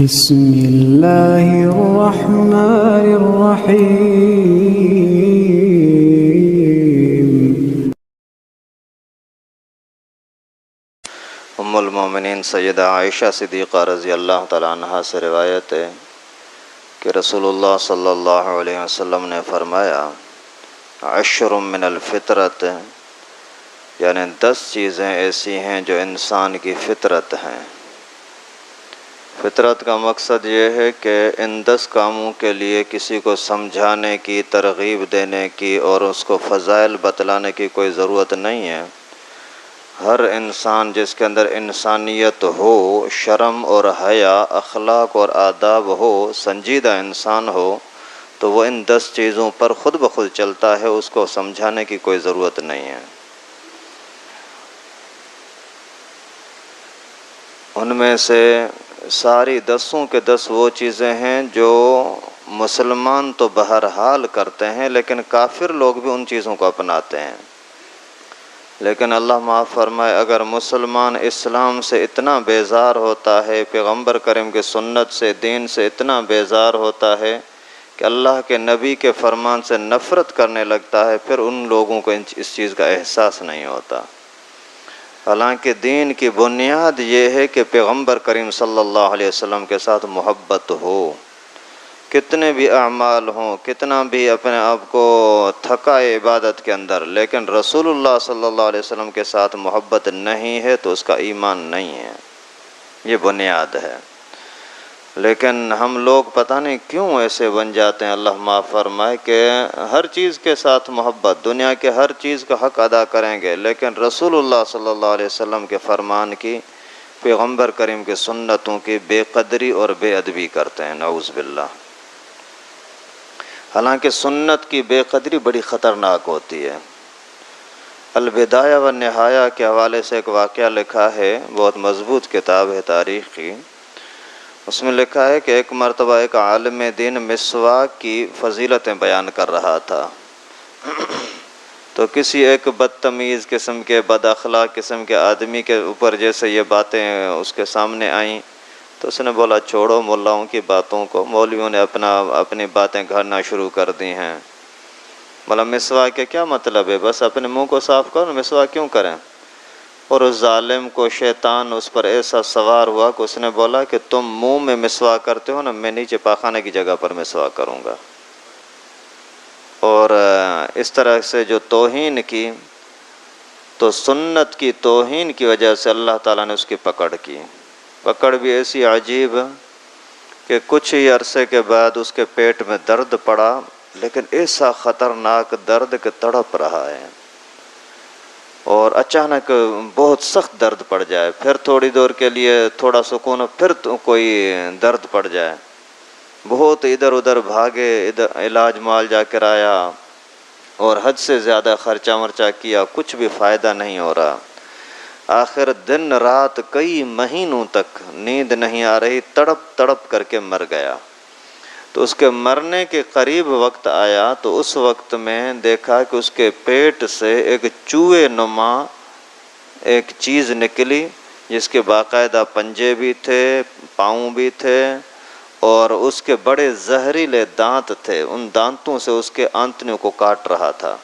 بسم اللہ الرحمن الرحیم۔ ام المومنین سیدہ عائشہ صدیقہ رضی اللہ تعالیٰ عنہا سے روایت ہے کہ رسول اللہ صلی اللہ علیہ وسلم نے فرمایا، عشر من الفطرت، یعنی 10 چیزیں ایسی ہیں جو انسان کی فطرت ہیں۔ فطرت کا مقصد یہ ہے کہ ان 10 کاموں کے لیے کسی کو سمجھانے کی، ترغیب دینے کی اور اس کو فضائل بتلانے کی کوئی ضرورت نہیں ہے۔ ہر انسان جس کے اندر انسانیت ہو، شرم اور حیا، اخلاق اور آداب ہو، سنجیدہ انسان ہو، تو وہ ان 10 چیزوں پر خود بخود چلتا ہے، اس کو سمجھانے کی کوئی ضرورت نہیں ہے۔ ان میں سے ساری 10 کے 10 وہ چیزیں ہیں جو مسلمان تو بہرحال کرتے ہیں، لیکن کافر لوگ بھی ان چیزوں کو اپناتے ہیں۔ لیکن اللہ معاف فرمائے، اگر مسلمان اسلام سے اتنا بیزار ہوتا ہے، پیغمبر کریم کے سنت سے، دین سے اتنا بیزار ہوتا ہے کہ اللہ کے نبی کے فرمان سے نفرت کرنے لگتا ہے، پھر ان لوگوں کو اس چیز کا احساس نہیں ہوتا۔ حالانکہ دین کی بنیاد یہ ہے کہ پیغمبر کریم صلی اللہ علیہ وسلم کے ساتھ محبت ہو، کتنے بھی اعمال ہوں، کتنا بھی اپنے آپ کو تھکائے عبادت کے اندر، لیکن رسول اللہ صلی اللہ علیہ وسلم کے ساتھ محبت نہیں ہے تو اس کا ایمان نہیں ہے۔ یہ بنیاد ہے۔ لیکن ہم لوگ پتہ نہیں کیوں ایسے بن جاتے ہیں، اللہ معاف فرمائے، کہ ہر چیز کے ساتھ محبت، دنیا کے ہر چیز کا حق ادا کریں گے، لیکن رسول اللہ صلی اللہ علیہ وسلم کے فرمان کی، پیغمبر کریم کے سنتوں کی بے قدری اور بے ادبی کرتے ہیں، نعوذ باللہ۔ حالانکہ سنت کی بے قدری بڑی خطرناک ہوتی ہے۔ البدایہ والنہایہ کے حوالے سے ایک واقعہ لکھا ہے، بہت مضبوط کتاب ہے تاریخ کی۔ اس میں لکھا ہے کہ ایک مرتبہ ایک عالم دین مسواک کی فضیلتیں بیان کر رہا تھا، تو کسی ایک بدتمیز قسم کے، بد اخلاق قسم کے آدمی کے اوپر جیسے یہ باتیں اس کے سامنے آئیں، تو اس نے بولا، چھوڑو مولاؤں کی باتوں کو، مولویوں نے اپنی باتیں گھڑنا شروع کر دی ہیں۔ بولا مسواک کے کیا مطلب ہے، بس اپنے منہ کو صاف کرو، مسواک کیوں کریں؟ اور اس ظالم کو شیطان اس پر ایسا سوار ہوا کہ اس نے بولا کہ تم منہ میں مسواک کرتے ہو نا، میں نیچے پاخانے کی جگہ پر مسواک کروں گا۔ اور اس طرح سے جو توہین کی، تو سنت کی توہین کی وجہ سے اللہ تعالیٰ نے اس کی پکڑ کی، پکڑ بھی ایسی عجیب کہ کچھ ہی عرصے کے بعد اس کے پیٹ میں درد پڑا، لیکن ایسا خطرناک درد کہ تڑپ رہا ہے، اور اچانک بہت سخت درد پڑ جائے، پھر تھوڑی دور کے لیے تھوڑا سکون، پھر کوئی درد پڑ جائے، بہت ادھر ادھر بھاگے، علاج معالجہ کرایا اور حد سے زیادہ خرچہ ورچہ کیا، کچھ بھی فائدہ نہیں ہو رہا۔ آخر دن رات کئی مہینوں تک نیند نہیں آ رہی، تڑپ تڑپ کر کے مر گیا۔ تو اس کے مرنے کے قریب وقت آیا تو اس وقت میں دیکھا کہ اس کے پیٹ سے ایک چوہے نما ایک چیز نکلی، جس کے باقاعدہ پنجے بھی تھے، پاؤں بھی تھے، اور اس کے بڑے زہریلے دانت تھے، ان دانتوں سے اس کے آنتنوں کو کاٹ رہا تھا۔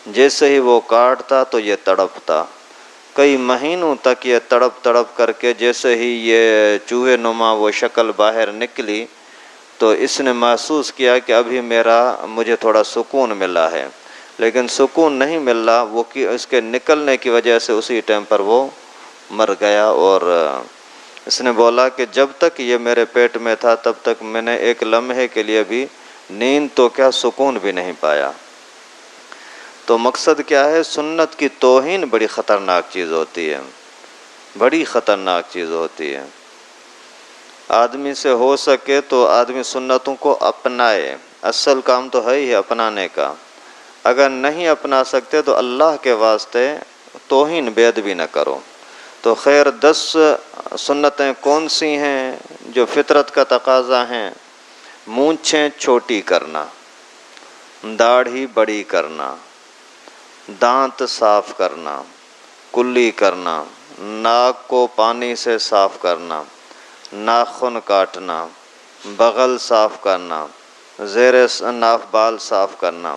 جیسے ہی وہ کاٹتا تو یہ تڑپتا، کئی مہینوں تک یہ تڑپ تڑپ کر کے، جیسے ہی یہ چوہے نما وہ شکل باہر نکلی تو اس نے محسوس کیا کہ ابھی مجھے تھوڑا سکون ملا ہے، لیکن سکون نہیں مل رہا، وہ اس کے نکلنے کی وجہ سے اسی ٹائم پر وہ مر گیا۔ اور اس نے بولا کہ جب تک یہ میرے پیٹ میں تھا تب تک میں نے ایک لمحے کے لیے بھی نیند تو کیا، سکون بھی نہیں پایا۔ تو مقصد کیا ہے، سنت کی توہین بڑی خطرناک چیز ہوتی ہے، بڑی خطرناک چیز ہوتی ہے۔ آدمی سے ہو سکے تو آدمی سنتوں کو اپنائے، اصل کام تو ہے ہی اپنانے کا۔ اگر نہیں اپنا سکتے تو اللہ کے واسطے توہین بے ادبی نہ کرو۔ تو خیر 10 سنتیں کون سی ہیں جو فطرت کا تقاضا ہیں؟ مونچھیں چھوٹی کرنا، داڑھی بڑی کرنا، دانت صاف کرنا، کلی کرنا، ناک کو پانی سے صاف کرنا، ناخن کاٹنا، بغل صاف کرنا، زیر ناف بال صاف کرنا،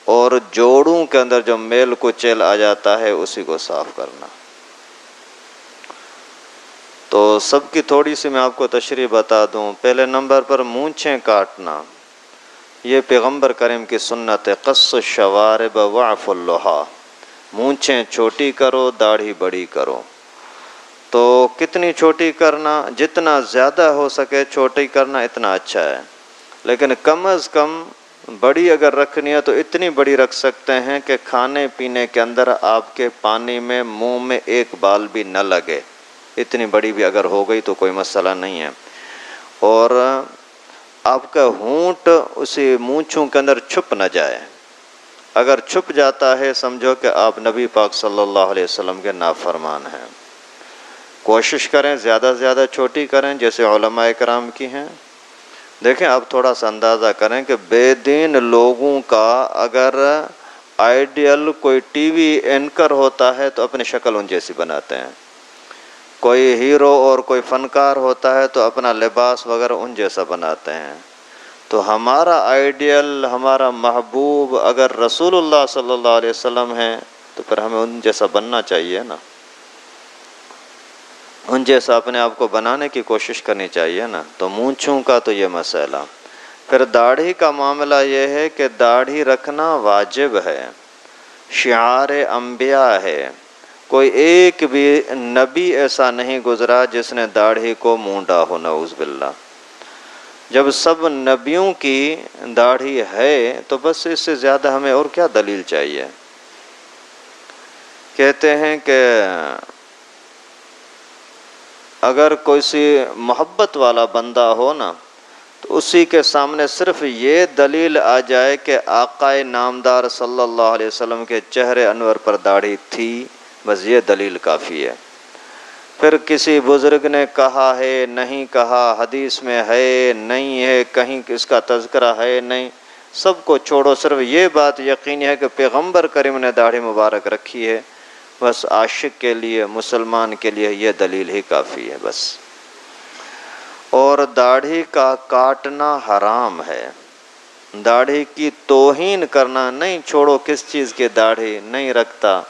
اور جوڑوں کے اندر جو میل کچیل آ جاتا ہے اسی کو صاف کرنا۔ تو سب کی تھوڑی سی میں آپ کو تشریح بتا دوں۔ پہلے نمبر پر مونچھیں کاٹنا، یہ پیغمبر کریم کی سنت ہے، قص الشوارب وعف اللحیٰ، مونچھیں چھوٹی کرو، داڑھی بڑی کرو۔ تو کتنی چھوٹی کرنا؟ جتنا زیادہ ہو سکے چھوٹی کرنا اتنا اچھا ہے، لیکن کم از کم بڑی اگر رکھنی ہے تو اتنی بڑی رکھ سکتے ہیں کہ کھانے پینے کے اندر آپ کے پانی میں منہ میں ایک بال بھی نہ لگے، اتنی بڑی بھی اگر ہو گئی تو کوئی مسئلہ نہیں ہے۔ اور آپ کا ہونٹ اسی مونچھوں کے اندر چھپ نہ جائے، اگر چھپ جاتا ہے سمجھو کہ آپ نبی پاک صلی اللہ علیہ وسلم کے نافرمان ہیں۔ کوشش کریں زیادہ سے زیادہ چھوٹی کریں جیسے علماء کرام کی ہیں۔ دیکھیں آپ تھوڑا سا اندازہ کریں کہ بے دین لوگوں کا اگر آئیڈیل کوئی ٹی وی اینکر ہوتا ہے تو اپنی شکل ان جیسی بناتے ہیں، کوئی ہیرو اور کوئی فنکار ہوتا ہے تو اپنا لباس وغیرہ ان جیسا بناتے ہیں۔ تو ہمارا آئیڈیل، ہمارا محبوب اگر رسول اللہ صلی اللہ علیہ وسلم ہیں تو پھر ہمیں ان جیسا بننا چاہیے نا، ان جیسا اپنے آپ کو بنانے کی کوشش کرنی چاہیے نا۔ تو مونچھوں کا تو یہ مسئلہ۔ پھر داڑھی کا معاملہ یہ ہے کہ داڑھی رکھنا واجب ہے، شعار انبیاء ہے، کوئی ایک بھی نبی ایسا نہیں گزرا جس نے داڑھی کو مونڈا ہو، نعوذ باللہ۔ جب سب نبیوں کی داڑھی ہے تو بس اس سے زیادہ ہمیں اور کیا دلیل چاہیے۔ کہتے ہیں کہ اگر کوئی سی محبت والا بندہ ہو نا تو اسی کے سامنے صرف یہ دلیل آ جائے کہ آقائے نامدار صلی اللہ علیہ وسلم کے چہرے انور پر داڑھی تھی، بس یہ دلیل کافی ہے۔ پھر کسی بزرگ نے کہا ہے نہیں کہا، حدیث میں ہے نہیں ہے، کہیں اس کا تذکرہ ہے نہیں، سب کو چھوڑو، صرف یہ بات یقینی ہے کہ پیغمبر کریم نے داڑھی مبارک رکھی ہے، بس عاشق کے لیے، مسلمان کے لیے یہ دلیل ہی کافی ہے بس۔ اور داڑھی کا کاٹنا حرام ہے، داڑھی کی توہین کرنا نہیں، چھوڑو کس چیز کی داڑھی نہیں رکھتا،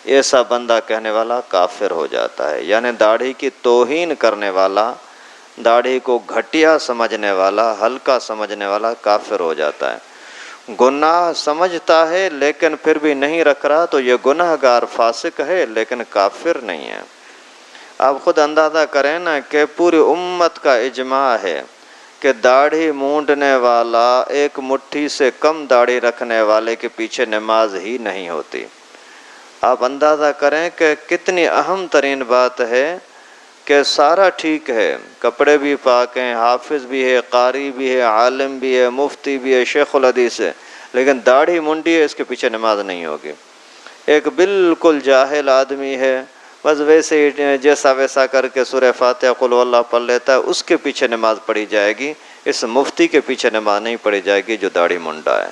ایسا بندہ کہنے والا کافر ہو جاتا ہے۔ یعنی داڑھی کی توہین کرنے والا، داڑھی کو گھٹیا سمجھنے والا، ہلکا سمجھنے والا کافر ہو جاتا ہے۔ گناہ سمجھتا ہے لیکن پھر بھی نہیں رکھ رہا تو یہ گناہ گار فاسق ہے لیکن کافر نہیں ہے۔ آپ خود اندازہ کریں نا کہ پوری امت کا اجماع ہے کہ داڑھی مونڈنے والا ایک مٹھی سے کم داڑھی رکھنے والے کے پیچھے نماز ہی نہیں ہوتی۔ آپ اندازہ کریں کہ کتنی اہم ترین بات ہے کہ سارا ٹھیک ہے، کپڑے بھی پاک ہیں، حافظ بھی ہے، قاری بھی ہے، عالم بھی ہے، مفتی بھی ہے، شیخ الحدیث ہے، لیکن داڑھی منڈی ہے، اس کے پیچھے نماز نہیں ہوگی۔ ایک بالکل جاہل آدمی ہے، بس ویسے ہی جیسا ویسا کر کے سورہ فاتحہ قل ہو اللہ پڑھ لیتا ہے، اس کے پیچھے نماز پڑھی جائے گی، اس مفتی کے پیچھے نماز نہیں پڑھی جائے گی جو داڑھی منڈا ہے۔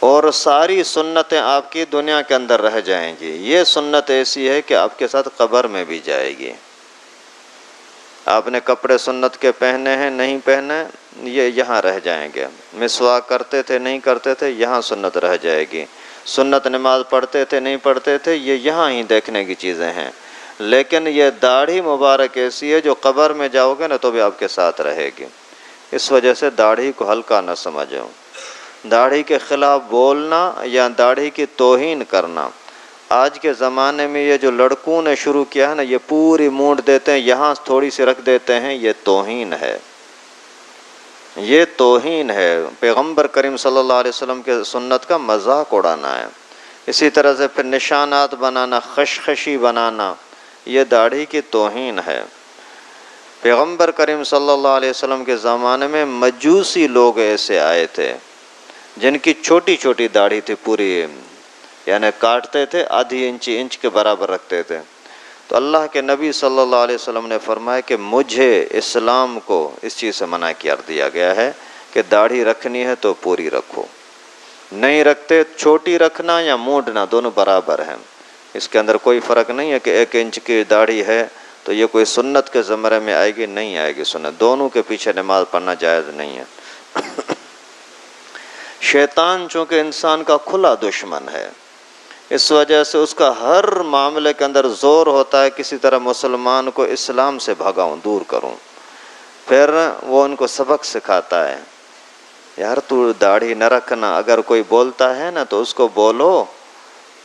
اور ساری سنتیں آپ کی دنیا کے اندر رہ جائیں گی، یہ سنت ایسی ہے کہ آپ کے ساتھ قبر میں بھی جائے گی۔ آپ نے کپڑے سنت کے پہنے ہیں نہیں پہنے، یہ یہاں رہ جائیں گے۔ مسواک کرتے تھے نہیں کرتے تھے، یہاں سنت رہ جائے گی۔ سنت نماز پڑھتے تھے نہیں پڑھتے تھے، یہ یہاں ہی دیکھنے کی چیزیں ہیں۔ لیکن یہ داڑھی مبارک ایسی ہے جو قبر میں جاؤ گے نا تو بھی آپ کے ساتھ رہے گی۔ اس وجہ سے داڑھی کو ہلکا نہ سمجھو۔ داڑھی کے خلاف بولنا یا داڑھی کی توہین کرنا، آج کے زمانے میں یہ جو لڑکوں نے شروع کیا ہے نا، یہ پوری مونڈ دیتے ہیں، یہاں تھوڑی سی رکھ دیتے ہیں، یہ توہین ہے، یہ توہین ہے۔ پیغمبر کریم صلی اللہ علیہ وسلم کے سنت کا مذاق اڑانا ہے۔ اسی طرح سے پھر نشانات بنانا، خشخشی بنانا، یہ داڑھی کی توہین ہے۔ پیغمبر کریم صلی اللہ علیہ وسلم کے زمانے میں مجوسی لوگ ایسے آئے تھے جن کی چھوٹی چھوٹی داڑھی تھی، پوری یعنی کاٹتے تھے، آدھی انچ کے برابر رکھتے تھے۔ تو اللہ کے نبی صلی اللہ علیہ وسلم نے فرمایا کہ مجھے اسلام کو اس چیز سے منع کر دیا گیا ہے کہ داڑھی رکھنی ہے تو پوری رکھو، نہیں رکھتے چھوٹی رکھنا یا مونڈنا دونوں برابر ہیں، اس کے اندر کوئی فرق نہیں ہے کہ 1 انچ کی داڑھی ہے تو یہ کوئی سنت کے زمرے میں آئے گی؟ نہیں آئے گی سنت. دونوں کے پیچھے نماز پڑھنا جائز نہیں ہے. شیطان چونکہ انسان کا کھلا دشمن ہے، اس وجہ سے اس کا ہر معاملے کے اندر زور ہوتا ہے کسی طرح مسلمان کو اسلام سے بھگاؤں، دور کروں. پھر وہ ان کو سبق سکھاتا ہے، یار تو داڑھی نہ رکھنا. اگر کوئی بولتا ہے نا تو اس کو بولو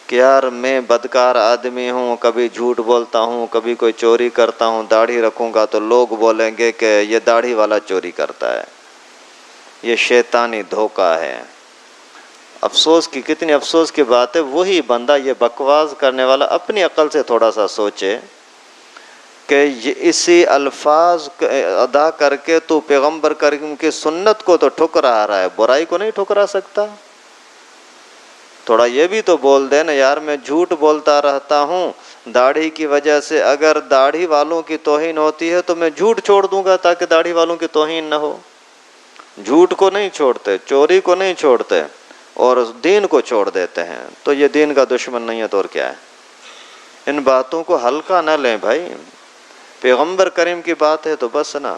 کہ یار میں بدکار آدمی ہوں، کبھی جھوٹ بولتا ہوں، کبھی کوئی چوری کرتا ہوں، داڑھی رکھوں گا تو لوگ بولیں گے کہ یہ داڑھی والا چوری کرتا ہے. یہ شیطانی دھوکہ ہے. افسوس کی، کتنی افسوس کی بات ہے، وہی بندہ یہ بکواس کرنے والا اپنی عقل سے تھوڑا سا سوچے کہ اسی الفاظ ادا کر کے تو پیغمبر کریم کی سنت کو تو ٹھکرا رہا ہے، برائی کو نہیں ٹھکرا سکتا. تھوڑا یہ بھی تو بول دے نا، یار میں جھوٹ بولتا رہتا ہوں داڑھی کی وجہ سے، اگر داڑھی والوں کی توہین ہوتی ہے تو میں جھوٹ چھوڑ دوں گا تاکہ داڑھی والوں کی توہین نہ ہو. جھوٹ کو نہیں چھوڑتے، چوری کو نہیں چھوڑتے، اور دین کو چھوڑ دیتے ہیں. تو یہ دین کا دشمن نہیں ہے تو اور کیا ہے؟ ان باتوں کو ہلکا نہ لیں بھائی، پیغمبر کریم کی بات ہے تو بس نا.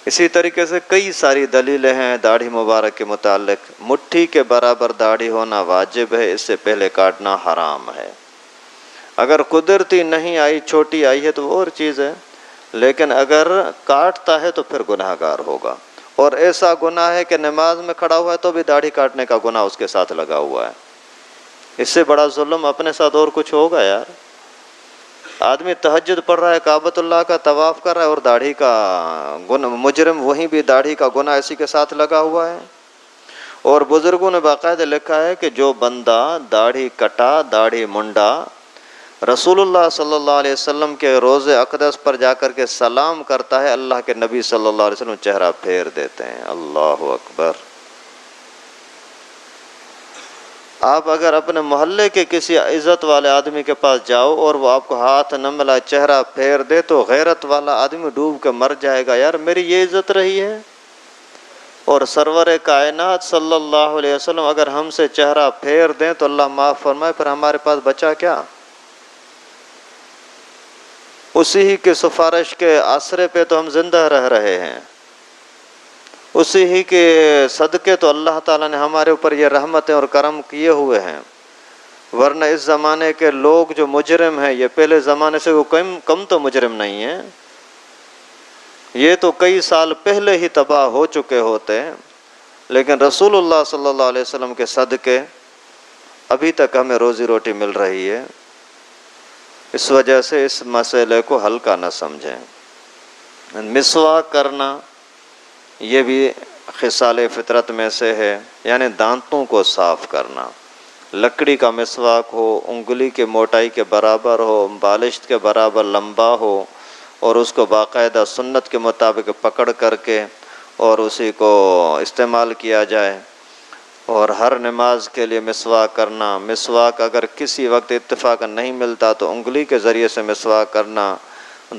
اسی طریقے سے کئی ساری دلیلیں ہیں داڑھی مبارک کے متعلق. مٹھی کے برابر داڑھی ہونا واجب ہے، اس سے پہلے کاٹنا حرام ہے. اگر قدرتی نہیں آئی، چھوٹی آئی ہے تو وہ اور چیز ہے، لیکن اگر کاٹتا ہے تو پھر گناہ گار ہوگا. اور ایسا گناہ ہے کہ نماز میں کھڑا ہوا ہے تو بھی داڑھی کاٹنے کا گناہ اس کے ساتھ لگا ہوا ہے. اس سے بڑا ظلم اپنے ساتھ اور کچھ ہوگا یار؟ آدمی تہجد پڑھ رہا ہے، کعبۃ اللہ کا طواف کر رہا ہے، اور داڑھی کا مجرم وہیں بھی داڑھی کا گناہ اسی کے ساتھ لگا ہوا ہے. اور بزرگوں نے باقاعدہ لکھا ہے کہ جو بندہ داڑھی کٹا، داڑھی منڈا، رسول اللہ صلی اللہ علیہ وسلم کے روضے اقدس پر جا کر کے سلام کرتا ہے، اللہ کے نبی صلی اللہ علیہ وسلم چہرہ پھیر دیتے ہیں. اللہ اکبر. آپ اگر اپنے محلے کے کسی عزت والے آدمی کے پاس جاؤ اور وہ آپ کو ہاتھ نہ ملا، چہرہ پھیر دے، تو غیرت والا آدمی ڈوب کے مر جائے گا. یار میری یہ عزت رہی ہے. اور سرور کائنات صلی اللہ علیہ وسلم اگر ہم سے چہرہ پھیر دیں تو اللہ معاف فرمائے، پھر ہمارے پاس بچا کیا؟ اسی ہی کے سفارش کے آسرے پہ تو ہم زندہ رہ رہے ہیں، اسی ہی کے صدقے تو اللہ تعالیٰ نے ہمارے اوپر یہ رحمتیں اور کرم کیے ہوئے ہیں. ورنہ اس زمانے کے لوگ جو مجرم ہیں، یہ پہلے زمانے سے وہ کم تو مجرم نہیں ہیں. یہ تو کئی سال پہلے ہی تباہ ہو چکے ہوتے ہیں، لیکن رسول اللہ صلی اللہ علیہ وسلم کے صدقے ابھی تک ہمیں روزی روٹی مل رہی ہے. اس وجہ سے اس مسئلے کو ہلکا نہ سمجھیں. مسواک کرنا یہ بھی خصال فطرت میں سے ہے، یعنی دانتوں کو صاف کرنا. لکڑی کا مسواک ہو، انگلی کے موٹائی کے برابر ہو، بالشت کے برابر لمبا ہو، اور اس کو باقاعدہ سنت کے مطابق پکڑ کر کے اور اسی کو استعمال کیا جائے. اور ہر نماز کے لیے مسواک کرنا. مسواک اگر کسی وقت اتفاق نہیں ملتا تو انگلی کے ذریعے سے مسواک کرنا.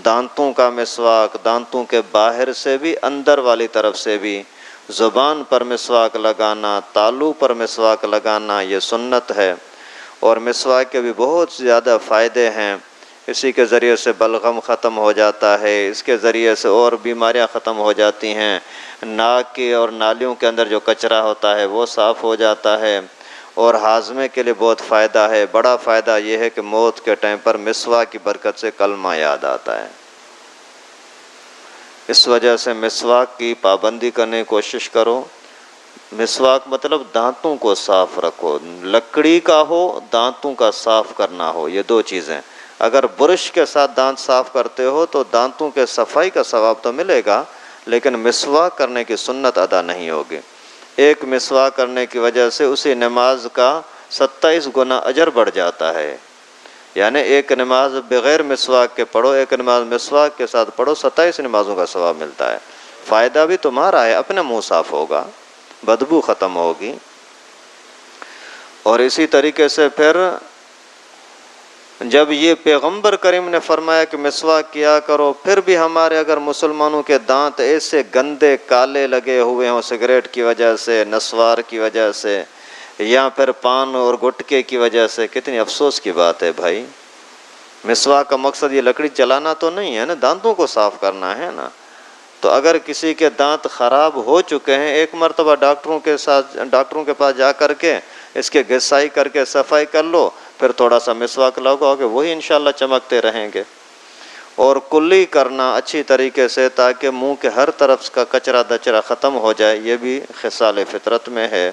دانتوں کا مسواک، دانتوں کے باہر سے بھی، اندر والی طرف سے بھی. زبان پر مسواک لگانا، تالو پر مسواک لگانا، یہ سنت ہے. اور مسواک کے بھی بہت زیادہ فائدے ہیں. اسی کے ذریعے سے بلغم ختم ہو جاتا ہے، اس کے ذریعے سے اور بیماریاں ختم ہو جاتی ہیں. ناک کے اور نالیوں کے اندر جو کچرا ہوتا ہے وہ صاف ہو جاتا ہے. اور ہاضمے کے لیے بہت فائدہ ہے. بڑا فائدہ یہ ہے کہ موت کے ٹائم پر مسواک کی برکت سے کلمہ یاد آتا ہے. اس وجہ سے مسواک کی پابندی کرنے کی کوشش کرو. مسواک مطلب دانتوں کو صاف رکھو. لکڑی کا ہو، دانتوں کا صاف کرنا ہو، یہ دو چیزیں. اگر برش کے ساتھ دانت صاف کرتے ہو تو دانتوں کے صفائی کا ثواب تو ملے گا، لیکن مسواک کرنے کی سنت ادا نہیں ہوگی. ایک مسواک کرنے کی وجہ سے اسی نماز کا 27 گنا اجر بڑھ جاتا ہے. یعنی ایک نماز بغیر مسواک کے پڑھو، ایک نماز مسواک کے ساتھ پڑھو، 27 نمازوں کا ثواب ملتا ہے. فائدہ بھی تمہارا ہے، اپنا منہ صاف ہوگا، بدبو ختم ہوگی. اور اسی طریقے سے پھر جب یہ پیغمبر کریم نے فرمایا کہ مسواک کیا کرو، پھر بھی ہمارے اگر مسلمانوں کے دانت ایسے گندے کالے لگے ہوئے ہوں سگریٹ کی وجہ سے، نسوار کی وجہ سے، یا پھر پان اور گٹکے کی وجہ سے، کتنی افسوس کی بات ہے بھائی. مسواک کا مقصد یہ لکڑی چلانا تو نہیں ہے نا، دانتوں کو صاف کرنا ہے نا۔ تو اگر کسی کے دانت خراب ہو چکے ہیں، ایک مرتبہ ڈاکٹروں کے پاس جا کر کے اس کے غسائی کر کے صفائی کر لو، پھر تھوڑا سا مسواک لگاؤ گے، وہی انشاءاللہ چمکتے رہیں گے۔ اور کلی کرنا اچھی طریقے سے تاکہ منہ کے ہر طرف کا کچرا دچرا ختم ہو جائے، یہ بھی خصال فطرت میں ہے۔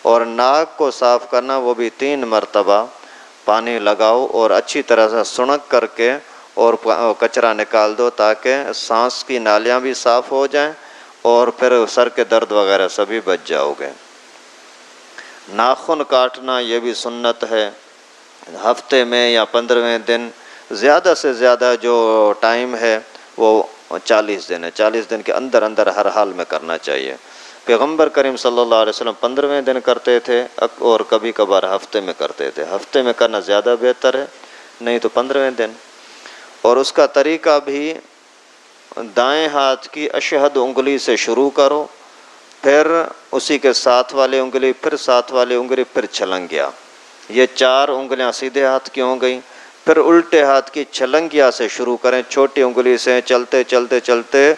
اور ناک کو صاف کرنا وہ بھی 3 مرتبہ پانی لگاؤ اور اچھی طرح سے سنک کر کے اور کچرا نکال دو تاکہ سانس کی نالیاں بھی صاف ہو جائیں اور پھر سر کے درد وغیرہ سے بھی بچ جاؤ گے۔ ناخن کاٹنا یہ بھی سنت ہے، ہفتے میں یا 15ویں دن، زیادہ سے زیادہ جو ٹائم ہے وہ 40 دن ہے، 40 دن کے اندر اندر ہر حال میں کرنا چاہیے۔ پیغمبر کریم صلی اللہ علیہ وسلم 15ویں دن کرتے تھے اور کبھی کبھار ہفتے میں کرتے تھے، ہفتے میں کرنا زیادہ بہتر ہے، نہیں تو 15ویں دن۔ اور اس کا طریقہ بھی دائیں ہاتھ کی اشہد انگلی سے شروع کرو، پھر اسی کے ساتھ والی انگلی، پھر ساتھ والی انگلی، پھر چھلنگیا، یہ 4 انگلیاں سیدھے ہاتھ کی ہو گئیں۔ پھر الٹے ہاتھ کی چھلنگیا سے شروع کریں، چھوٹی انگلی سے چلتے چلتے چلتے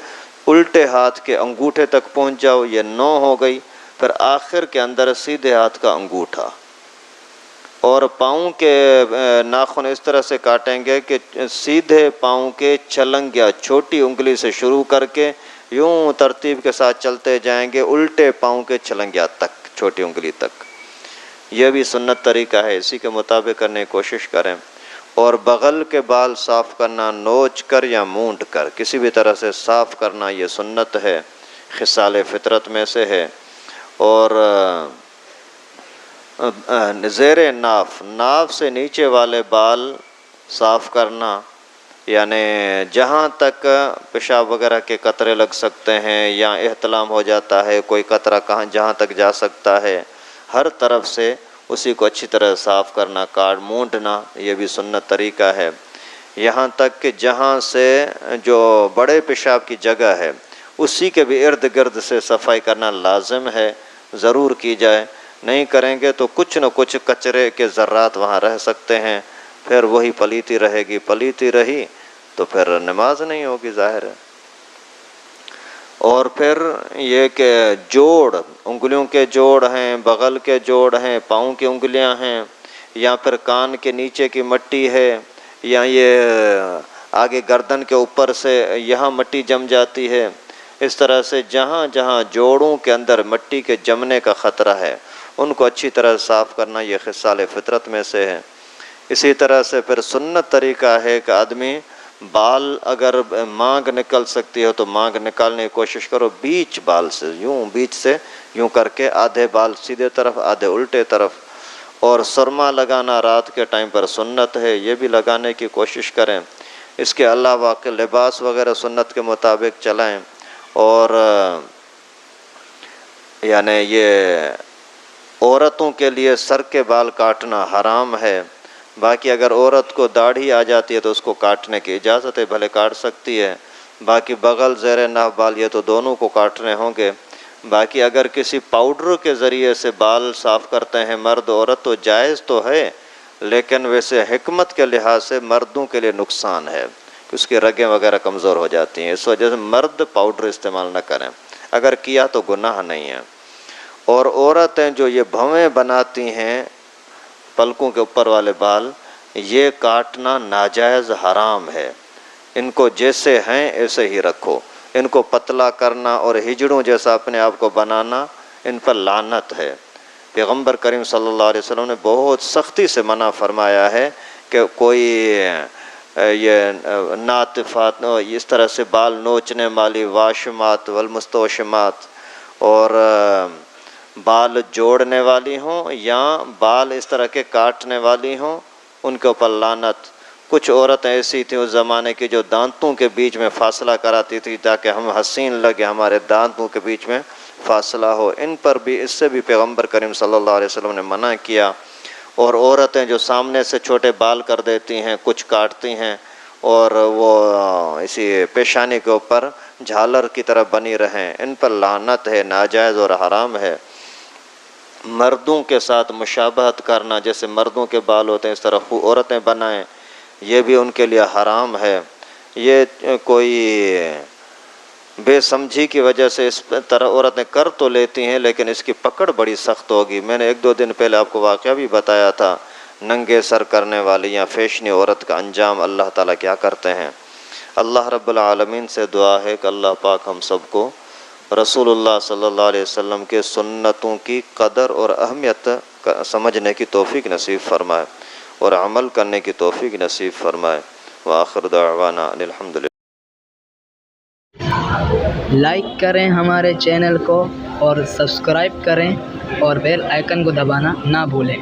الٹے ہاتھ کے انگوٹھے تک پہنچ جاؤ، یہ 9 ہو گئی۔ پھر آخر کے اندر سیدھے ہاتھ کا انگوٹھا، اور پاؤں کے ناخن اس طرح سے کاٹیں گے کہ سیدھے پاؤں کے چھلنگیا چھوٹی انگلی سے شروع کر کے یوں ترتیب کے ساتھ چلتے جائیں گے الٹے پاؤں کے چھلنگیا تک، چھوٹی انگلی تک۔ یہ بھی سنت طریقہ ہے، اسی کے مطابق کرنے کی کوشش کریں۔ اور بغل کے بال صاف کرنا، نوچ کر یا مونڈ کر کسی بھی طرح سے صاف کرنا، یہ سنت ہے، خصال فطرت میں سے ہے۔ اور زیر ناف سے نیچے والے بال صاف کرنا، یعنی جہاں تک پیشاب وغیرہ کے قطرے لگ سکتے ہیں یا احتلام ہو جاتا ہے، کوئی قطرہ جہاں تک جا سکتا ہے، ہر طرف سے اسی کو اچھی طرح صاف کرنا، مونڈنا، یہ بھی سنت طریقہ ہے۔ یہاں تک کہ جہاں سے جو بڑے پیشاب کی جگہ ہے اسی کے بھی ارد گرد سے صفائی کرنا لازم ہے، ضرور کی جائے، نہیں کریں گے تو کچھ نہ کچھ کچرے کے ذرات وہاں رہ سکتے ہیں، پھر وہی پلیتی رہے گی، پلیتی رہی تو پھر نماز نہیں ہوگی، ظاہر ہے۔ اور پھر یہ کہ جوڑ، انگلیوں کے جوڑ ہیں، بغل کے جوڑ ہیں، پاؤں کی انگلیاں ہیں، یا پھر کان کے نیچے کی مٹی ہے، یا یہ آگے گردن کے اوپر سے یہاں مٹی جم جاتی ہے، اس طرح سے جہاں جہاں جوڑوں کے اندر مٹی کے جمنے کا خطرہ ہے ان کو اچھی طرح صاف کرنا، یہ خصال فطرت میں سے ہے۔ اسی طرح سے پھر سنت طریقہ ہے کہ آدمی بال اگر مانگ نکل سکتی ہے تو مانگ نکالنے کی کوشش کرو، بیچ بال سے بیچ سے یوں کر کے آدھے بال سیدھے طرف آدھے الٹے طرف۔ اور سرما لگانا رات کے ٹائم پر سنت ہے، یہ بھی لگانے کی کوشش کریں۔ اس کے علاوہ کہ لباس وغیرہ سنت کے مطابق چلائیں، اور یعنی یہ عورتوں کے لیے سر کے بال کاٹنا حرام ہے، باقی اگر عورت کو داڑھی آ جاتی ہے تو اس کو کاٹنے کی اجازت ہے، بھلے کاٹ سکتی ہے۔ باقی بغل، زیر ناف بال یہ تو دونوں کو کاٹنے ہوں گے۔ باقی اگر کسی پاؤڈر کے ذریعے سے بال صاف کرتے ہیں مرد عورت تو جائز تو ہے، لیکن ویسے حکمت کے لحاظ سے مردوں کے لیے نقصان ہے کہ اس کی رگیں وغیرہ کمزور ہو جاتی ہیں، اس وجہ سے مرد پاؤڈر استعمال نہ کریں، اگر کیا تو گناہ نہیں ہے۔ اور عورتیں جو یہ بھویں بناتی ہیں پلکوں کے اوپر والے بال، یہ کاٹنا ناجائز حرام ہے، ان کو جیسے ہیں ایسے ہی رکھو، ان کو پتلا کرنا اور ہجڑوں جیسا اپنے آپ کو بنانا ان پر لعنت ہے۔ پیغمبر کریم صلی اللہ علیہ وسلم نے بہت سختی سے منع فرمایا ہے کہ کوئی یہ ناطفات اس طرح سے بال نوچنے والی، واشمات والمستوشمات، اور بال جوڑنے والی ہوں یا بال اس طرح کے کاٹنے والی ہوں، ان کے اوپر لعنت۔ کچھ عورتیں ایسی تھیں اس زمانے کی جو دانتوں کے بیچ میں فاصلہ کراتی تھی تاکہ ہم حسین لگے، ہمارے دانتوں کے بیچ میں فاصلہ ہو، ان پر بھی، اس سے بھی پیغمبر کریم صلی اللہ علیہ وسلم نے منع کیا۔ اور عورتیں جو سامنے سے چھوٹے بال کر دیتی ہیں، کچھ کاٹتی ہیں اور وہ اسی پیشانی کے اوپر جھالر کی طرح بنی رہیں، ان پر لعنت ہے، ناجائز اور حرام ہے۔ مردوں کے ساتھ مشابہت کرنا، جیسے مردوں کے بال ہوتے ہیں اس طرح عورتیں بنائیں، یہ بھی ان کے لیے حرام ہے۔ یہ کوئی بے سمجھی کی وجہ سے اس طرح عورتیں کر تو لیتی ہیں، لیکن اس کی پکڑ بڑی سخت ہوگی۔ میں نے 1-2 دن پہلے آپ کو واقعہ بھی بتایا تھا، ننگے سر کرنے والی یا فیشنی عورت کا انجام اللہ تعالیٰ کیا کرتے ہیں۔ اللہ رب العالمین سے دعا ہے کہ اللہ پاک ہم سب کو رسول اللہ صلی اللہ علیہ وسلم کے سنتوں کی قدر اور اہمیت سمجھنے کی توفیق نصیب فرمائے اور عمل کرنے کی توفیق نصیب فرمائے۔ وآخر دعوانا ان الحمدللہ۔ لائک کریں ہمارے چینل کو اور سبسکرائب کریں اور بیل آئیکن کو دبانا نہ بھولیں۔